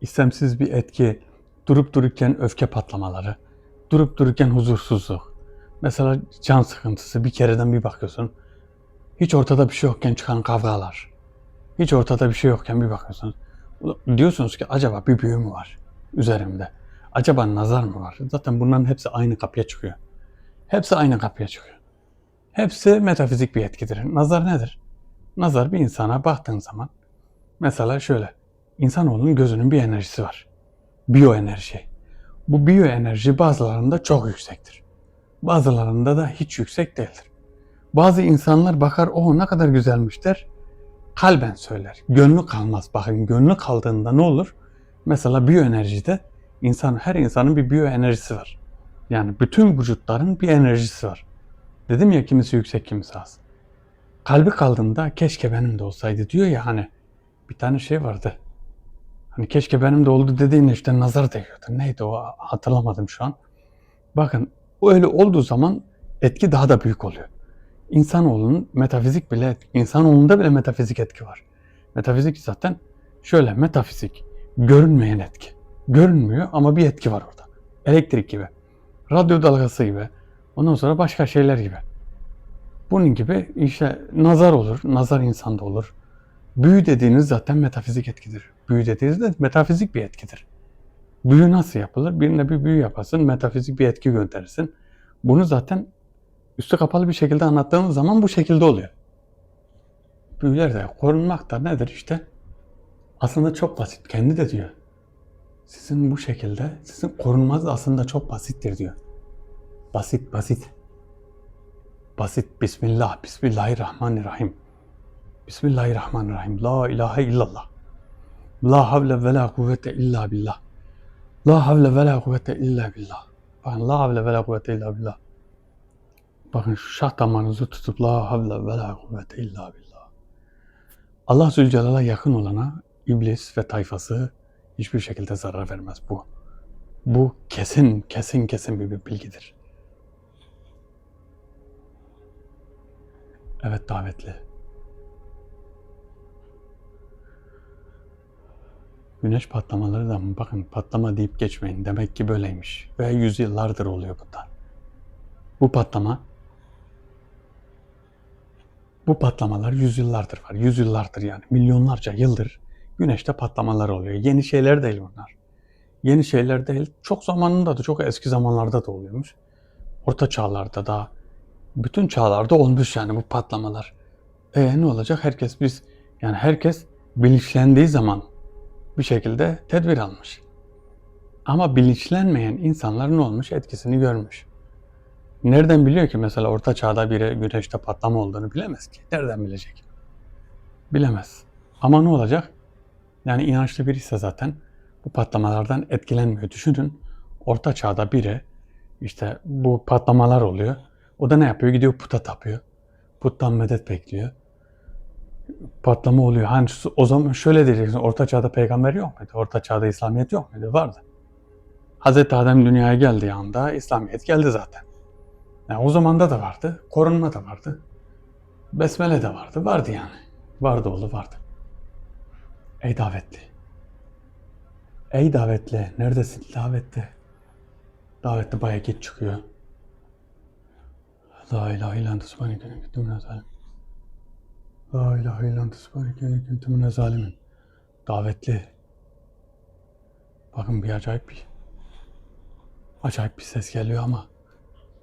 istemsiz bir etki, durup dururken öfke patlamaları, durup dururken huzursuzluk. Mesela can sıkıntısı, bir kereden bir bakıyorsun. Hiç ortada bir şey yokken çıkan kavgalar. Hiç ortada bir şey yokken bir bakıyorsunuz. Diyorsunuz ki acaba bir büyü mü var üzerimde? Acaba nazar mı var? Zaten bunların hepsi aynı kapıya çıkıyor. Hepsi aynı kapıya çıkıyor. Hepsi metafizik bir etkidir. Nazar nedir? Nazar bir insana baktığın zaman mesela şöyle. İnsanoğlunun gözünün bir enerjisi var. Biyoenerji. Bu biyoenerji bazılarında çok yüksektir. Bazılarında da hiç yüksek değildir. Bazı insanlar bakar, o ne kadar güzelmiş der. Kalben söyler. Gönlü kalmaz. Bakın gönlü kaldığında ne olur? Mesela biyoenerjide her insanın bir biyoenerjisi var. Yani bütün vücutların bir enerjisi var. Dedim ya, kimisi yüksek, kimisi az. Kalbi kaldığında keşke benim de olsaydı diyor ya, hani bir tane şey vardı. Hani keşke benim de oldu dediğinde işte nazar değiyordu. Neydi o, hatırlamadım şu an. Bakın öyle olduğu zaman etki daha da büyük oluyor. İnsanoğlunda bile metafizik etki var. Metafizik zaten şöyle, metafizik görünmeyen etki. Görünmüyor ama bir etki var orada. Elektrik gibi, radyo dalgası gibi, ondan sonra başka şeyler gibi. Bunun gibi işte nazar olur, nazar insanda olur. Büyü dediğiniz zaten metafizik etkidir. Büyü dediğiniz de metafizik bir etkidir. Büyü nasıl yapılır? Birine bir büyü yaparsın, metafizik bir etki gönderirsin. Bunu zaten üstü kapalı bir şekilde anlattığınız zaman bu şekilde oluyor. Büyüler de korunmak da nedir işte? Aslında çok basit. Kendi de diyor. Sizin korunmanız aslında çok basittir diyor. Basit, basit. Basit. Bismillah, Bismillahirrahmanirrahim. Bismillahirrahmanirrahim. La ilahe illallah. La havle ve la kuvvete illa billah. La havle ve la kuvvete illa billah. Bakın la havle ve la kuvvete illa billah. Bakın şu şah damarınızı tutup la havle ve la kuvvete illa billah. Allah Zülcelal'a yakın olana iblis ve tayfası hiçbir şekilde zarar vermez bu. Bu kesin bir bilgidir. Evet davetli. Güneş patlamaları da bakın, patlama deyip geçmeyin. Demek ki böyleymiş. Ve yüzyıllardır oluyor bunlar. Bu patlamalar yüzyıllardır var. Yüzyıllardır yani. Milyonlarca yıldır güneşte patlamalar oluyor. Yeni şeyler değil bunlar. Yeni şeyler değil. Çok zamanında da, çok eski zamanlarda da oluyormuş. Orta çağlarda da, bütün çağlarda olmuş yani bu patlamalar. Ne olacak? Herkes bilinçlendiği zaman bir şekilde tedbir almış. Ama bilinçlenmeyen insanlar ne olmuş? Etkisini görmüş. Nereden biliyor ki mesela orta çağda biri güneşte patlama olduğunu bilemez ki. Nereden bilecek? Bilemez. Ama ne olacak? Yani inançlı biri ise zaten bu patlamalardan etkilenmiyor. Düşünün, orta çağda biri işte bu patlamalar oluyor. O da ne yapıyor? Gidiyor puta tapıyor. Puttan medet bekliyor. Patlama oluyor. Hani o zaman şöyle diyeceksin. Orta çağda peygamber yok muydu? Orta çağda İslamiyet yok muydu? Vardı. Hazreti Adem dünyaya geldiği anda İslamiyet geldi zaten. Yani o zamanda da vardı. Korunma da vardı. Besmele de vardı. Vardı yani. Vardı oğlu vardı. Ey davetli. Ey davetli. Neredesin davetli? Davetli bayağı geç çıkıyor. La ilahe illallah subhaneke inni kuntu minez zalimin. La ilahe illallah subhaneke inni kuntu minez zalimin. Davetli. Bakın bir acayip bir ses geliyor ama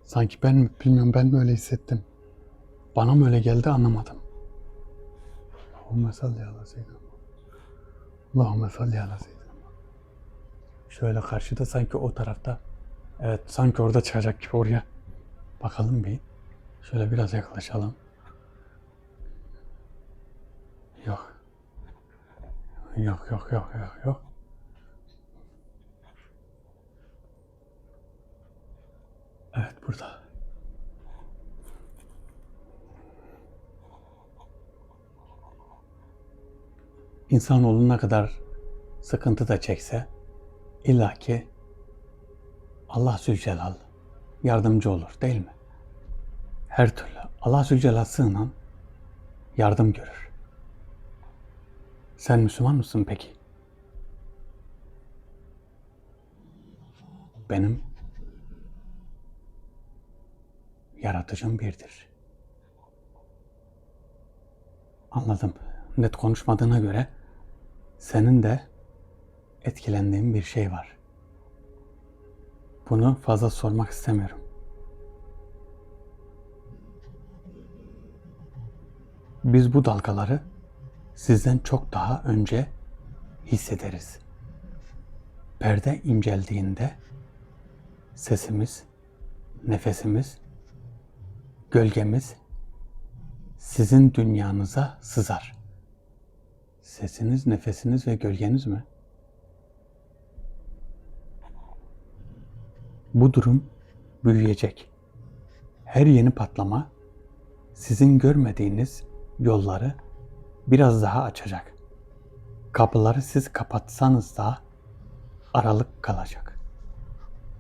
sanki bilmiyorum, ben mi öyle hissettim? Bana mı öyle geldi, anlamadım. Allahümme salli ala seyyidina. Allahümme salli ala seyyidina. Şöyle karşıda, sanki o tarafta. Evet, sanki orada çıkacak gibi, oraya. Bakalım bir. Şöyle biraz yaklaşalım. Yok. Yok. Evet, burada. İnsanoğlu ne kadar sıkıntı da çekse illaki Allah Zülcelal yardımcı olur, değil mi? Her türlü Allah Zülcelal sığınan yardım görür. Sen Müslüman mısın peki? Benim yaratıcım birdir. Anladım. Net konuşmadığına göre senin de etkilendiğin bir şey var. Bunu fazla sormak istemiyorum. Biz bu dalgaları sizden çok daha önce hissederiz. Perde inceldiğinde sesimiz, nefesimiz, gölgemiz sizin dünyanıza sızar. Sesiniz, nefesiniz ve gölgeniz mi? Bu durum büyüyecek. Her yeni patlama sizin görmediğiniz yolları biraz daha açacak. Kapıları siz kapatsanız da aralık kalacak.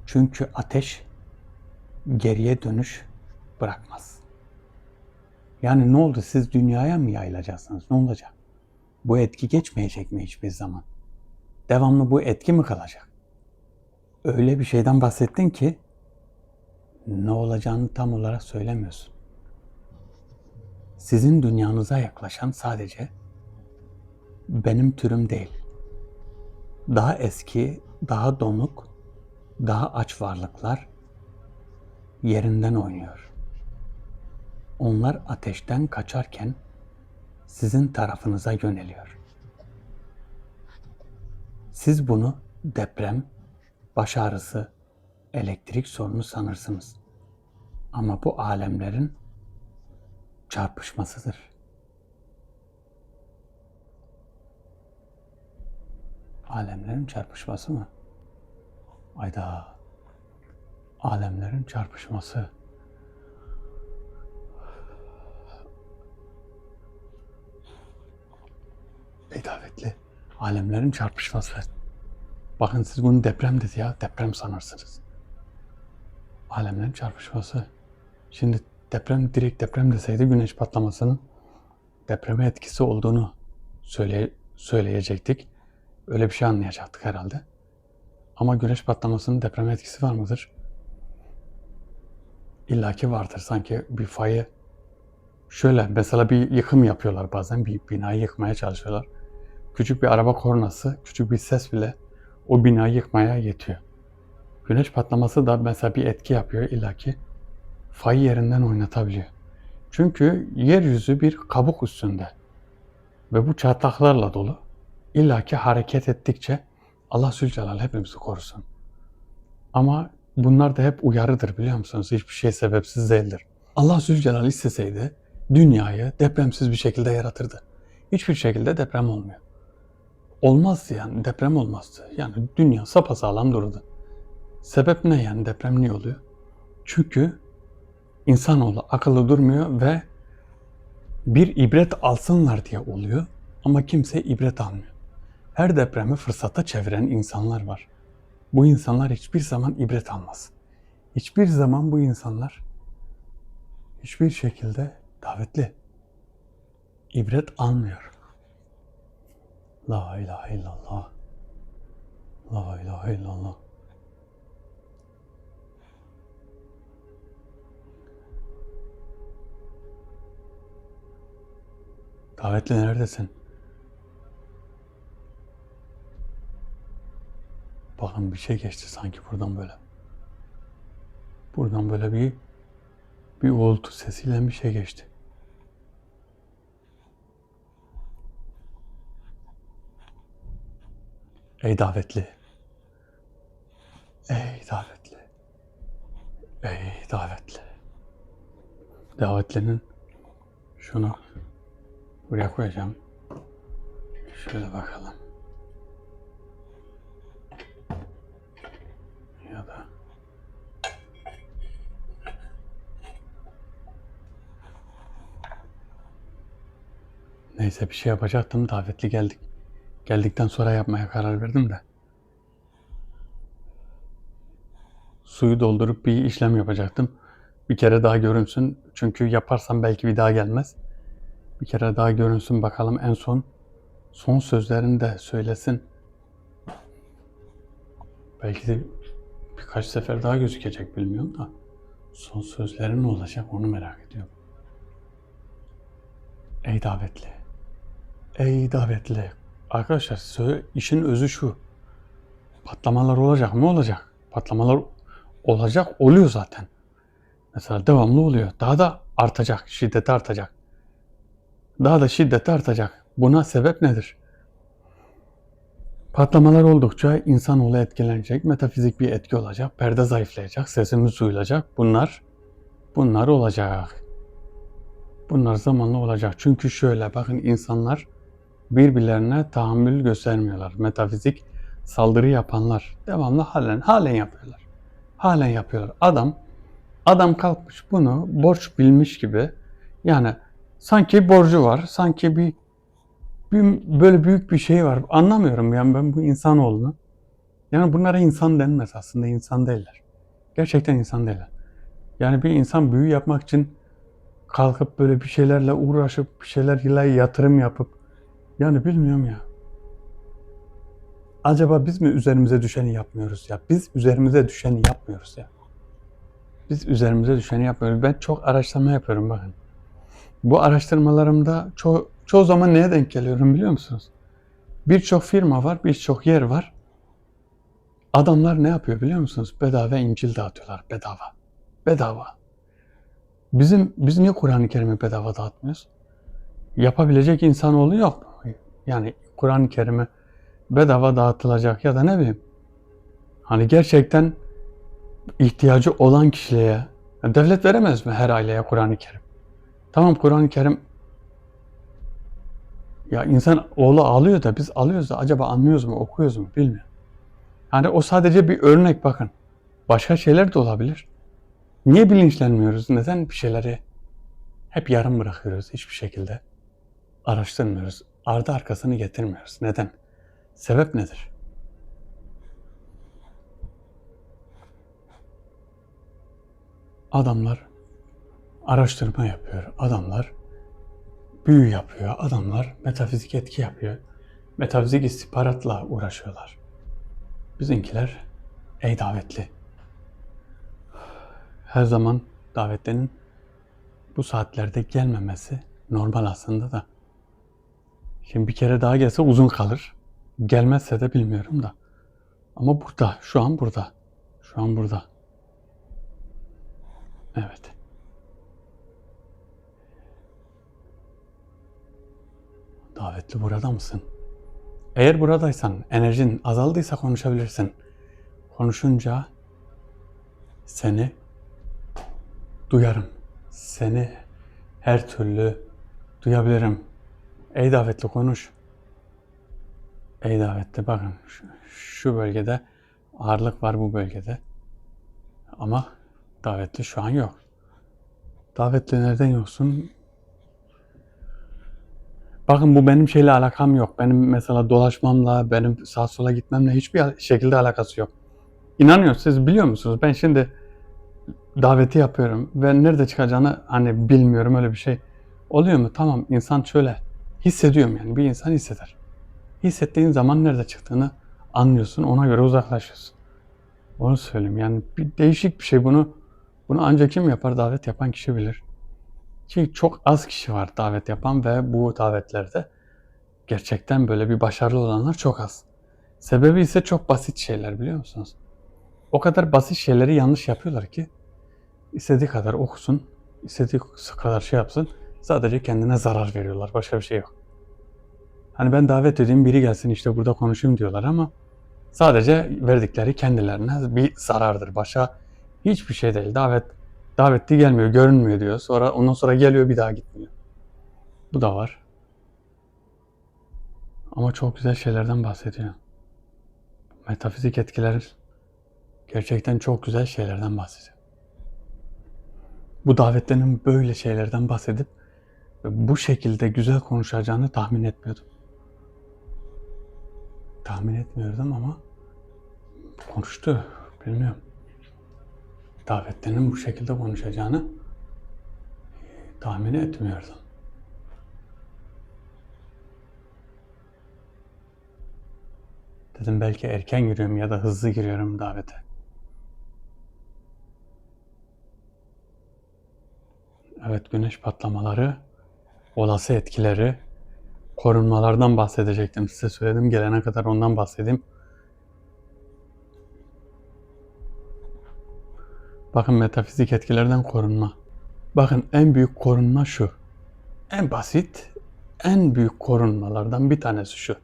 Çünkü ateş geriye dönüş bırakmaz. Yani ne oldu? Siz dünyaya mı yayılacaksınız? Ne olacak? Bu etki geçmeyecek mi hiçbir zaman? Devamlı bu etki mi kalacak? Öyle bir şeyden bahsettin ki ne olacağını tam olarak söylemiyorsun. Sizin dünyanıza yaklaşan sadece benim türüm değil. Daha eski, daha donuk, daha aç varlıklar yerinden oynuyor. Onlar ateşten kaçarken sizin tarafınıza yöneliyor. Siz bunu deprem, baş ağrısı, elektrik sorunu sanırsınız. Ama bu alemlerin çarpışmasıdır. Alemlerin çarpışması mı? Ayda. Alemlerin çarpışması. Ey davetli. Alemlerin çarpışması. Bakın siz bunu deprem dedi ya. Deprem sanırsınız. Alemlerin çarpışması. Şimdi deprem direkt deprem deseydi güneş patlamasının depreme etkisi olduğunu söyleyecektik. Öyle bir şey anlayacaktık herhalde. Ama güneş patlamasının depreme etkisi var mıdır? İlla ki vardır. Sanki bir fayı şöyle mesela bir yıkım yapıyorlar bazen. Bir binayı yıkmaya çalışıyorlar. Küçük bir araba kornası, küçük bir ses bile o binayı yıkmaya yetiyor. Güneş patlaması da mesela bir etki yapıyor illa ki fayı yerinden oynatabiliyor. Çünkü yeryüzü bir kabuk üstünde ve bu çatlaklarla dolu. İlla ki hareket ettikçe Allah Zülcelal hepimizi korusun. Ama bunlar da hep uyarıdır biliyor musunuz? Hiçbir şey sebepsiz değildir. Allah Zülcelal isteseydi dünyayı depremsiz bir şekilde yaratırdı. Hiçbir şekilde deprem olmuyor. Olmazdı yani deprem olmazdı. Yani dünya sapasağlam dururdu. Sebep ne yani deprem niye oluyor? Çünkü insanoğlu akıllı durmuyor ve bir ibret alsınlar diye oluyor ama kimse ibret almıyor. Her depremi fırsata çeviren insanlar var. Bu insanlar hiçbir zaman ibret almaz. Hiçbir zaman bu insanlar hiçbir şekilde davetli ibret almıyor. La ilahe illallah. La ilahe illallah. Davetli neredesin? Bakın bir şey geçti sanki buradan böyle. Buradan böyle bir uğultu sesiyle bir şey geçti. Ey davetli. Ey davetli. Ey davetli. Davetlinin şunu buraya koyacağım. Şöyle bakalım. Ya da neyse bir şey yapacaktım. Davetli geldik. Geldikten sonra yapmaya karar verdim de. Suyu doldurup bir işlem yapacaktım. Bir kere daha görünsün. Çünkü yaparsam belki bir daha gelmez. Bir kere daha görünsün bakalım en son sözlerini de söylesin. Belki de birkaç sefer daha gözükecek bilmiyorum da. Son sözleri ne olacak onu merak ediyorum. Ey davetli. Ey davetli. Arkadaşlar işin özü şu. Patlamalar olacak mı? Olacak. Patlamalar olacak, oluyor zaten. Mesela devamlı oluyor. Daha da artacak, şiddeti artacak. Daha da şiddeti artacak. Buna sebep nedir? Patlamalar oldukça insanoğlu etkilenecek, metafizik bir etki olacak, perde zayıflayacak, sesimiz duyulacak. Bunlar olacak. Bunlar zamanla olacak. Çünkü şöyle bakın, insanlar birbirlerine tahammül göstermiyorlar. Metafizik saldırı yapanlar devamlı halen yapıyorlar. Halen yapıyorlar. Adam kalkmış bunu borç bilmiş gibi, yani sanki borcu var, sanki böyle büyük bir şey var. Anlamıyorum yani ben bu insanoğlunu. Yani bunlara insan denmez, aslında insan değiller. Gerçekten insan değiller. Yani bir insan büyü yapmak için kalkıp böyle bir şeylerle uğraşıp bir şeylerle yatırım yapıp, yani bilmiyorum ya. Acaba biz mi üzerimize düşeni yapmıyoruz ya? Biz üzerimize düşeni yapmıyoruz ya. Biz üzerimize düşeni yapmıyoruz. Ben çok araştırma yapıyorum bakın. Bu araştırmalarımda çoğu zaman neye denk geliyorum biliyor musunuz? Birçok firma var, birçok yer var. Adamlar ne yapıyor biliyor musunuz? Bedava İncil dağıtıyorlar, bedava. Bedava. Biz niye Kur'an-ı Kerim'i bedava dağıtmıyoruz? Yapabilecek insanoğlu yok. Yani Kur'an-ı Kerim'i bedava dağıtılacak ya da ne bileyim. Hani gerçekten ihtiyacı olan kişiye, yani devlet veremez mi her aileye Kur'an-ı Kerim? Tamam, Kur'an-ı Kerim, ya insan oğlu ağlıyor da biz alıyoruz da acaba anlıyoruz mu, okuyoruz mu bilmiyorum. Yani o sadece bir örnek bakın. Başka şeyler de olabilir. Niye bilinçlenmiyoruz? Neden bir şeyleri hep yarım bırakıyoruz hiçbir şekilde? Araştırmıyoruz. Ardı arkasını getirmiyoruz. Neden? Sebep nedir? Adamlar araştırma yapıyor. Adamlar büyü yapıyor. Adamlar metafizik etki yapıyor. Metafizik istihbaratla uğraşıyorlar. Bizimkiler ey davetli. Her zaman davetlerin bu saatlerde gelmemesi normal aslında da. Şimdi bir kere daha gelse uzun kalır. Gelmezse de bilmiyorum da. Ama burada, şu an burada. Şu an burada. Evet. Davetli, burada mısın? Eğer buradaysan, enerjin azaldıysa konuşabilirsin. Konuşunca seni duyarım. Seni her türlü duyabilirim. Ey davetli, konuş. Ey davetli, bakın şu bölgede ağırlık var, bu bölgede. Ama davetli şu an yok. Davetli neden yoksun? Bakın, bu benim şeyle alakam yok. Benim mesela dolaşmamla, benim sağa sola gitmemle hiçbir şekilde alakası yok. İnanıyorsunuz, siz biliyor musunuz? Ben şimdi daveti yapıyorum ve nerede çıkacağını hani bilmiyorum, öyle bir şey. Oluyor mu? Tamam, insan şöyle hissediyorum, yani bir insan hisseder. Hissettiğin zaman nerede çıktığını anlıyorsun, ona göre uzaklaşıyorsun. Onu söyleyeyim, yani bir değişik bir şey, bunu ancak kim yapar? Davet yapan kişi bilir. Çünkü çok az kişi var davet yapan ve bu davetlerde gerçekten böyle bir başarılı olanlar çok az. Sebebi ise çok basit şeyler, biliyor musunuz? O kadar basit şeyleri yanlış yapıyorlar ki istediği kadar okusun, istediği kadar şey yapsın, sadece kendine zarar veriyorlar. Başka bir şey yok. Hani ben davet edeyim, biri gelsin işte burada konuşayım diyorlar ama sadece verdikleri kendilerine bir zarardır. Başka hiçbir şey değil. Davetli gelmiyor, görünmüyor diyor. Ondan sonra geliyor, bir daha gitmiyor. Bu da var. Ama çok güzel şeylerden bahsediyor. Metafizik etkiler gerçekten çok güzel şeylerden bahsediyor. Bu davetlerin böyle şeylerden bahsedip bu şekilde güzel konuşacağını tahmin etmiyordum. Tahmin etmiyordum ama konuştu. Bilmiyorum. Davetlerin bu şekilde konuşacağını tahmin etmiyordum. Dedim belki erken giriyorum ya da hızlı giriyorum davete. Evet, güneş patlamaları, olası etkileri, korunmalardan bahsedecektim. Size söyledim, gelene kadar ondan bahsedeyim. Bakın, metafizik etkilerden korunma. Bakın, en büyük korunma şu. En basit, en büyük korunmalardan bir tanesi şu.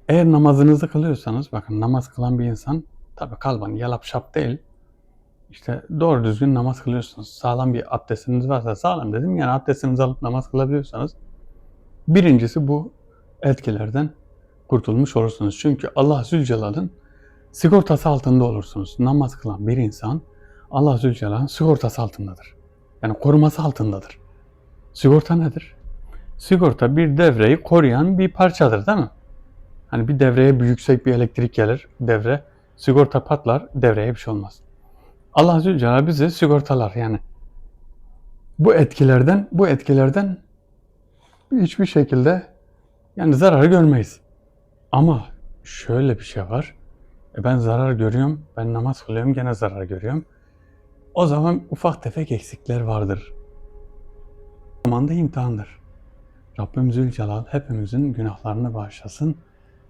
Eğer namazınızı kılıyorsanız, bakın namaz kılan bir insan, tabii kalban yalap şap değil. İşte doğru düzgün namaz kılıyorsunuz. Sağlam bir abdestiniz varsa, sağlam dedim yani abdestinizi alıp namaz kılabiliyorsanız, birincisi bu etkilerden kurtulmuş olursunuz. Çünkü Allah Zülcelal'ın sigortası altında olursunuz. Namaz kılan bir insan Allah Zülcelal'ın sigortası altındadır. Yani koruması altındadır. Sigorta nedir? Sigorta bir devreyi koruyan bir parçadır, değil mi? Hani bir devreye bir yüksek bir elektrik gelir, devre, sigorta patlar, devreye bir şey olmaz. Allah Zülcelal bizi sigortalar yani. Bu etkilerden hiçbir şekilde yani zarar görmeyiz. Ama şöyle bir şey var. Ben zarar görüyorum, ben namaz kılıyorum gene zarar görüyorum. O zaman ufak tefek eksikler vardır. O zaman da imtihandır. Rabbim Zülcelal hepimizin günahlarını bağışlasın,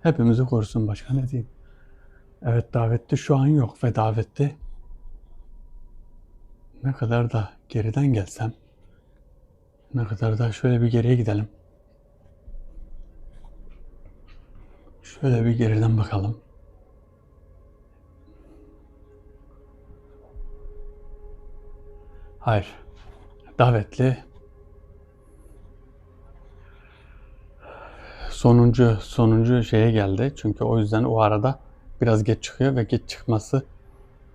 hepimizi korusun. Başka ne diyeyim? Evet, davette şu an yok ve davette ne kadar da geriden gelsem, ne kadar da şöyle bir geriye gidelim. Şöyle bir geriden bakalım. Hayır, davetli sonuncu şeye geldi. Çünkü o yüzden o arada biraz geç çıkıyor ve geç çıkması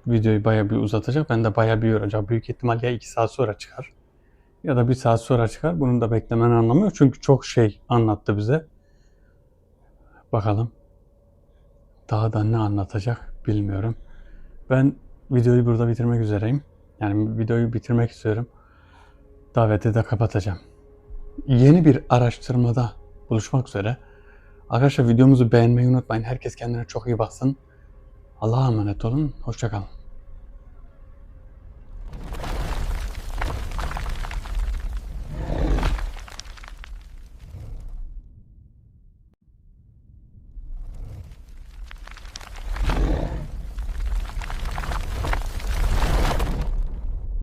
videoyu bayağı bir uzatacak. Ben de bayağı bir yoracak. Büyük ihtimal ya 2 saat sonra çıkar ya da 1 saat sonra çıkar. Bunun da beklemenin anlamı yok. Çünkü çok şey anlattı bize. Bakalım daha da ne anlatacak bilmiyorum. Ben videoyu burada bitirmek üzereyim. Yani videoyu bitirmek istiyorum. Daveti de kapatacağım. Yeni bir araştırmada buluşmak üzere. Arkadaşlar videomuzu beğenmeyi unutmayın. Herkes kendine çok iyi baksın. Allah'a emanet olun. Hoşça kalın.